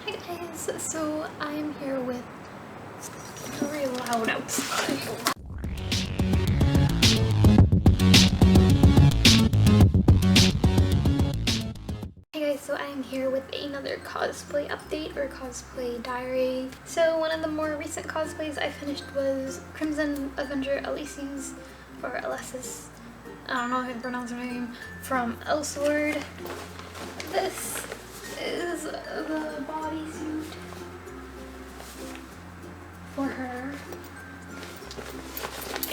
Hi guys, so I'm here with very loud outside. Hey guys, so I'm here with another cosplay update or cosplay diary. So one of the more recent cosplays I finished was Crimson Avenger Elesis or Elesis. I don't know how to pronounce her name, from Elsword. This is the bodysuit for her,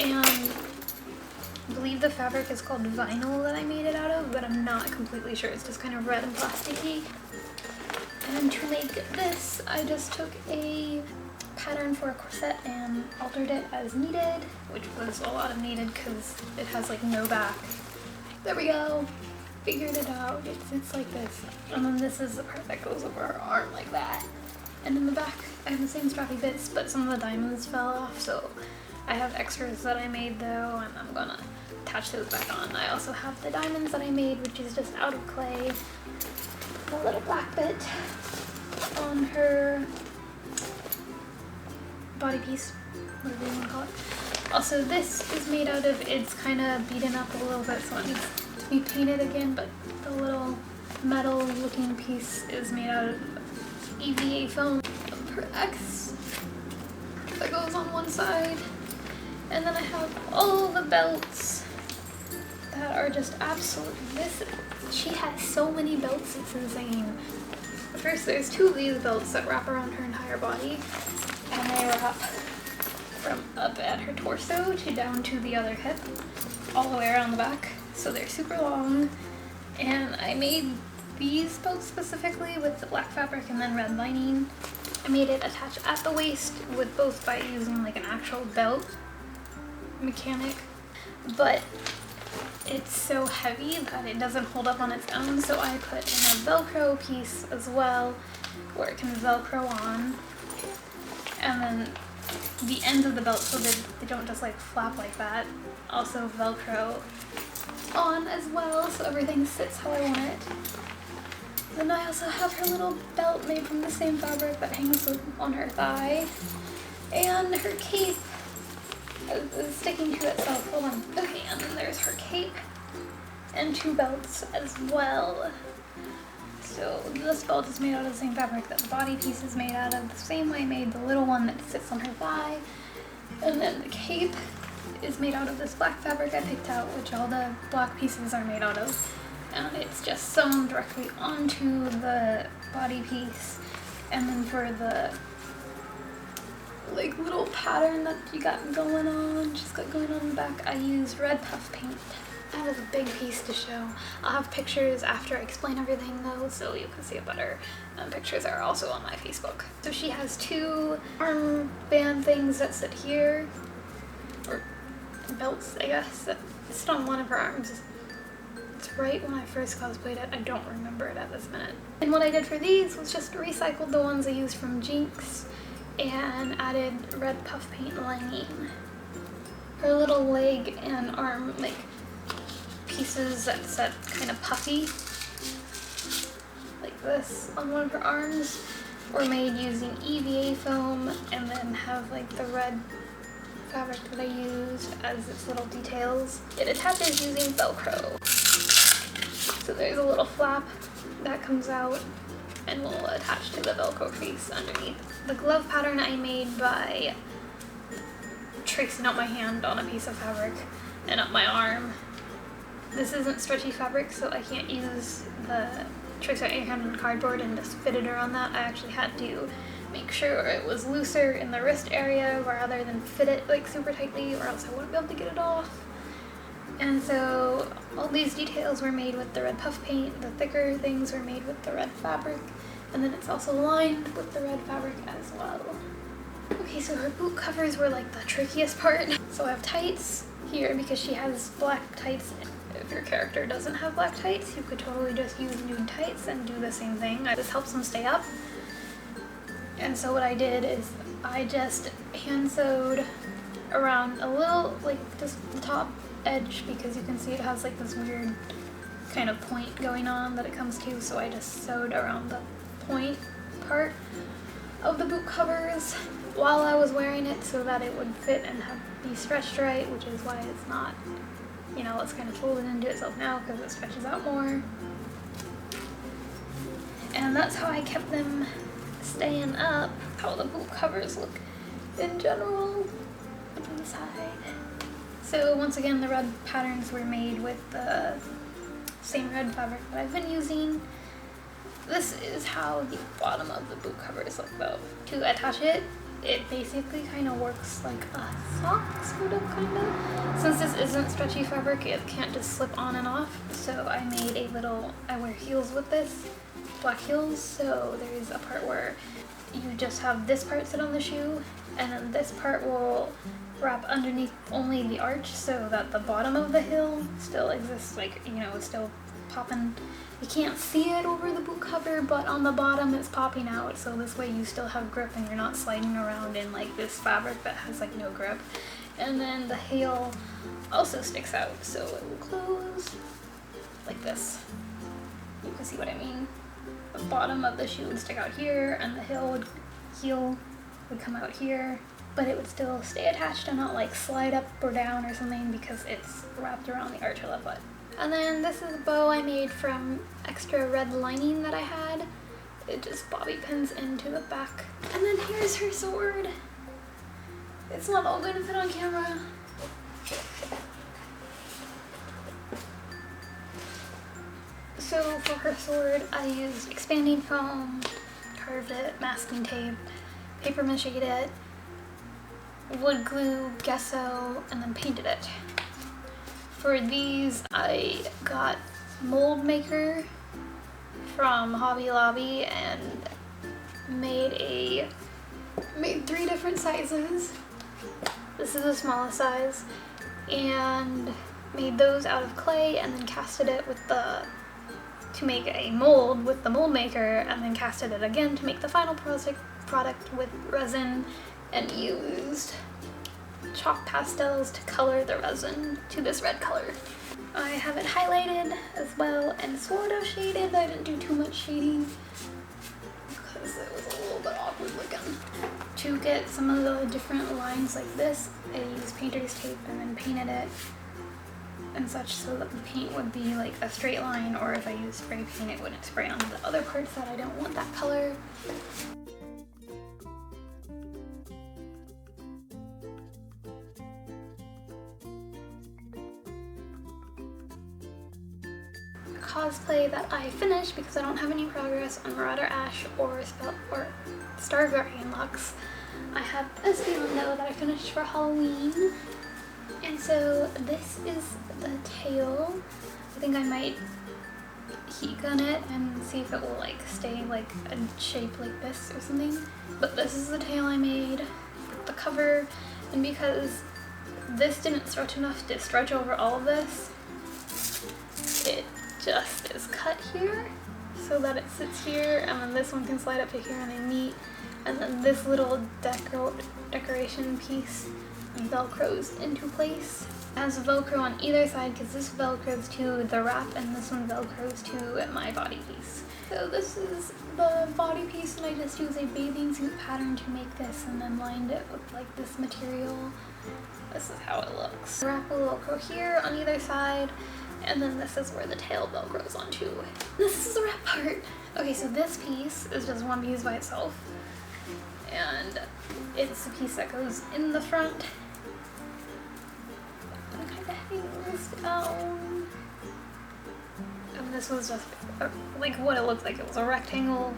and I believe the fabric is called vinyl that I made it out of, but I'm not completely sure. It's just kind of red and plasticky. And to make this, I just took a pattern for a corset and altered it as needed, which was a lot of needed because it has like no back. There we go. Figured it out. It's like this. And then this is the part that goes over her arm like that. And in the back, I have the same strappy bits, but some of the diamonds fell off, so I have extras that I made though, and I'm gonna attach those back on. I also have the diamonds that I made, which is just out of clay. A little black bit on her body piece, whatever you want to call it. Also, this is made out of, it's kind of beaten up a little bit, so it needs to be painted again, but the little metal looking piece is made out of EVA foam. Her X that goes on one side, and then I have all the belts that are just absolute. She has so many belts, it's insane. First, there's two of these belts that wrap around her entire body, and they wrap from up at her torso to down to the other hip, all the way around the back. So they're super long, and I made these belts specifically with the black fabric and then red lining. I made it attach at the waist with both by using like an actual belt mechanic, but it's so heavy that it doesn't hold up on its own, so I put in a Velcro piece as well where it can Velcro on, and then the ends of the belt so that they don't just like flap like that, also Velcro on as well so everything sits how I want it. Then I also have her little belt made from the same fabric that hangs on her thigh, and her cape is sticking to itself. Hold on. Okay, and then there's her cape and two belts as well. So this belt is made out of the same fabric that the body piece is made out of, the same way I made the little one that sits on her thigh. And then the cape is made out of this black fabric I picked out, which all the black pieces are made out of. And it's just sewn directly onto the body piece. And then for the like little pattern that you got going on in the back, I used red puff paint. That is a big piece to show. I'll have pictures after I explain everything though, so you can see it better. Pictures are also on my Facebook. So she has two armband things that sit here, or belts I guess, that sit on one of her arms. It's right when I first cosplayed it. I don't remember it at this minute. And what I did for these was just recycled the ones I used from Jinx and added red puff paint lining. Her little leg and arm like pieces that set kind of puffy like this on one of her arms were made using EVA foam, and then have like the red fabric that I used as its little details. It attaches using Velcro. So there's a little flap that comes out and will attach to the Velcro piece underneath. The glove pattern I made by tracing out my hand on a piece of fabric and up my arm. This isn't stretchy fabric, so I can't use the trace out your hand on cardboard and just fit it around that. I actually had to make sure it was looser in the wrist area rather than fit it like super tightly, or else I wouldn't be able to get it off. And so all these details were made with the red puff paint, the thicker things were made with the red fabric, and then it's also lined with the red fabric as well. Okay, so her boot covers were like the trickiest part. So I have tights here because she has black tights. If your character doesn't have black tights, you could totally just use nude tights and do the same thing. This helps them stay up. And so what I did is I just hand sewed around a little, like just the top edge, because you can see it has like this weird kind of point going on that it comes to, so I just sewed around the point part of the boot covers while I was wearing it so that it would fit and be stretched right, which is why it's not, you know, it's kind of folded into itself now because it stretches out more. And that's how I kept them staying up, how the boot covers look in general on the side. So once again, the red patterns were made with the same red fabric that I've been using. This is how the bottom of the boot covers look though. To attach it, it basically kind of works like a sock, sort of, kind of. Since this isn't stretchy fabric, it can't just slip on and off. So I made a little, I wear heels with this, black heels. So there's a part where you just have this part sit on the shoe, and then this part will wrap underneath only the arch so that the bottom of the heel still exists, like, you know, it's still popping. You can't see it over the boot cover, but on the bottom it's popping out, so this way you still have grip and you're not sliding around in like this fabric that has like no grip. And then the heel also sticks out, so it will close like this. You can see what I mean. The bottom of the shoe would stick out here, and the heel would come out here, but it would still stay attached and not like slide up or down or something because it's wrapped around the arch of the foot. And then this is a bow I made from extra red lining that I had. It just bobby pins into the back. And then here's her sword. It's not all going to fit on camera. So for her sword, I used expanding foam, carved it, masking tape, paper mache'd it, wood glue, gesso, and then painted it. For these, I got mold maker from Hobby Lobby and made 3 different sizes. This is the smallest size, and made those out of clay and then casted it with to make a mold with the mold maker, and then casted it again to make the final product with resin, and used chalk pastels to color the resin to this red color. I have it highlighted as well and sort of shaded. I didn't do too much shading because it was a little bit awkward looking. To get some of the different lines like this, I used painter's tape and then painted it and such so that the paint would be like a straight line, or if I used spray paint it wouldn't spray onto the other parts that I don't want that color. Cosplay that I finished because I don't have any progress on Marauder Ash or Star Guardian Lux. I have Espeon though that I finished for Halloween. And so this is the tail. I think I might heat gun it and see if it will like stay like a shape like this or something. But this is the tail I made with the cover, and because this didn't stretch enough to stretch over all of this, it just is cut here so that it sits here, and then this one can slide up to here and they meet, and then this little decoration piece velcros into place. It has Velcro on either side because this velcros to the wrap and this one velcros to my body piece. So this is the body piece, and I just used a bathing suit pattern to make this and then lined it with like this material. This is how it looks. Wrap will Velcro here on either side, and then this is where the tail velcros onto. This is the wrap part. Okay, so this piece is just one piece by itself, and it's the piece that goes in the front and kind of hangs down. And this was just like what it looked like. It was a rectangle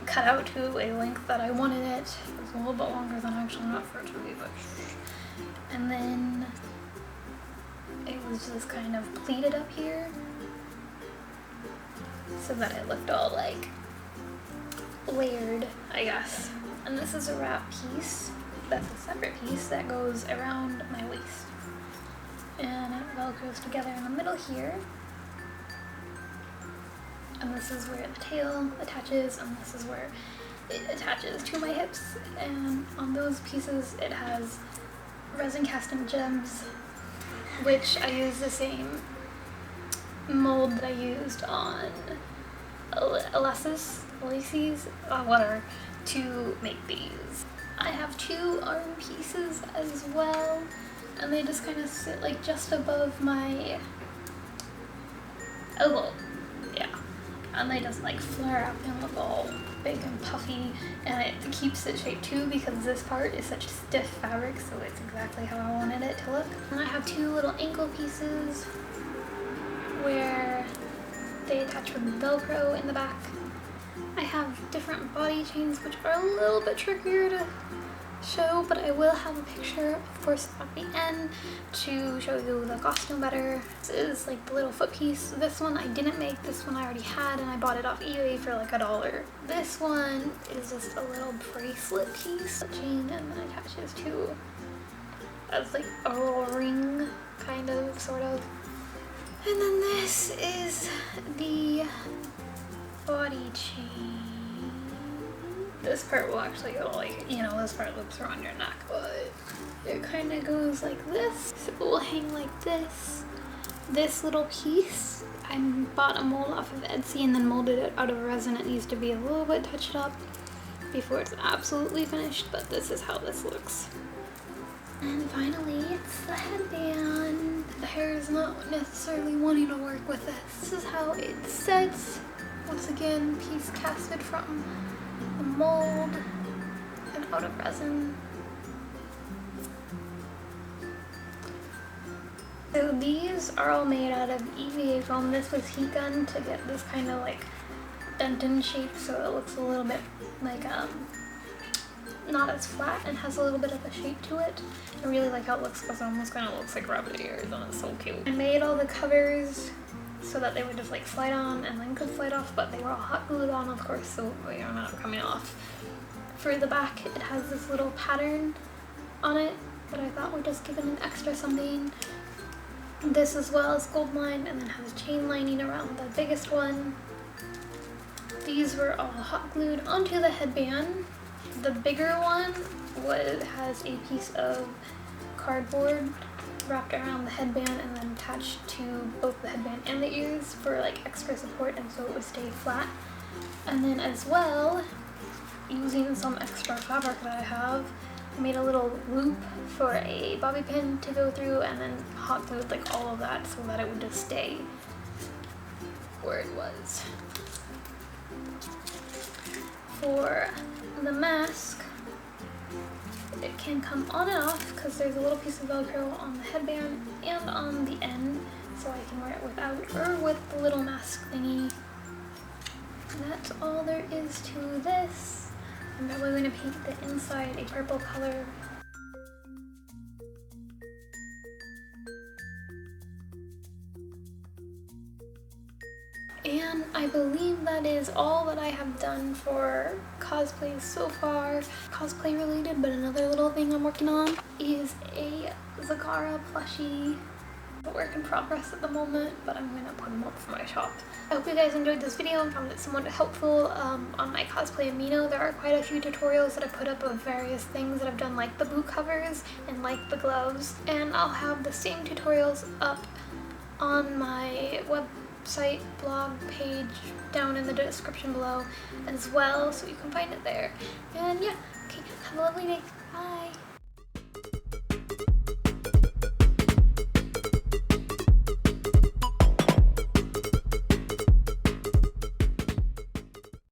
cut out to a length that I wanted it. It was a little bit longer than I actually meant for it to be, but. And then it was just kind of pleated up here so that it looked all like layered, I guess. And this is a wrap piece that's a separate piece that goes around my waist, and it velcros together in the middle here, and this is where the tail attaches, and this is where it attaches to my hips. And on those pieces it has resin casting gems, which I use the same mold that I used on Elesis, Elesis, whatever, to make these. I have 2 arm pieces as well, and they just kind of sit like just above my elbow, yeah. And they just like flare up and look all big and puffy, and it keeps its shape too because this part is such stiff fabric, so it's exactly how I wanted it to look. And I have 2 little ankle pieces where they attach with Velcro in the back. I have different body chains which are a little bit trickier to show, but I will have a picture, of course, at the end to show you the costume better. This is like the little foot piece. This one I didn't make, this one I already had, and I bought it off eBay for like $1. This one is just a little bracelet piece, a chain, and then attaches to as like a little ring, kind of, sort of. And then this is the body chain. This part will actually go like, you know, this part loops around your neck, but it kind of goes like this. So it will hang like this. This little piece, I bought a mold off of Etsy and then molded it out of resin. It needs to be a little bit touched up before it's absolutely finished, but this is how this looks. And finally, it's the headband. The hair is not necessarily wanting to work with this. This is how it sets. Once again, piece casted from the mold and out of resin. So these are all made out of EVA foam. This was heat gunned to get this kind of like dentin shape, so it looks a little bit like not as flat and has a little bit of a shape to it. I really like how it looks because it almost kind of looks like rabbit ears, and it's so cute. I made all the covers so that they would just like slide on and then could slide off, but they were all hot glued on, of course, so they are not coming off. For the back, it has this little pattern on it that I thought would just give it an extra something. This as well is gold lined and then has chain lining around the biggest one. These were all hot glued onto the headband. The bigger one has a piece of cardboard wrapped around the headband and then attached to both the headband and the ears for like extra support, and so it would stay flat. And then as well, using some extra fabric that I have, I made a little loop for a bobby pin to go through and then hot glued like all of that so that it would just stay where it was. For the mask, it can come on and off because there's a little piece of Velcro on the headband and on the end, so I can wear it without or with the little mask thingy. And that's all there is to this. I'm probably going to paint the inside a purple color. And I believe that is all that I have done for cosplay so far. Cosplay related, but another little thing I'm working on is a Zagara plushie. A work in progress at the moment, but I'm gonna put them up for my shop. I hope you guys enjoyed this video and found it somewhat helpful on my cosplay Amino. There are quite a few tutorials that I put up of various things that I've done, like the boot covers and like the gloves, and I'll have the same tutorials up on my website blog page down in the description below as well, so you can find it there. And yeah, okay, have a lovely day. Bye.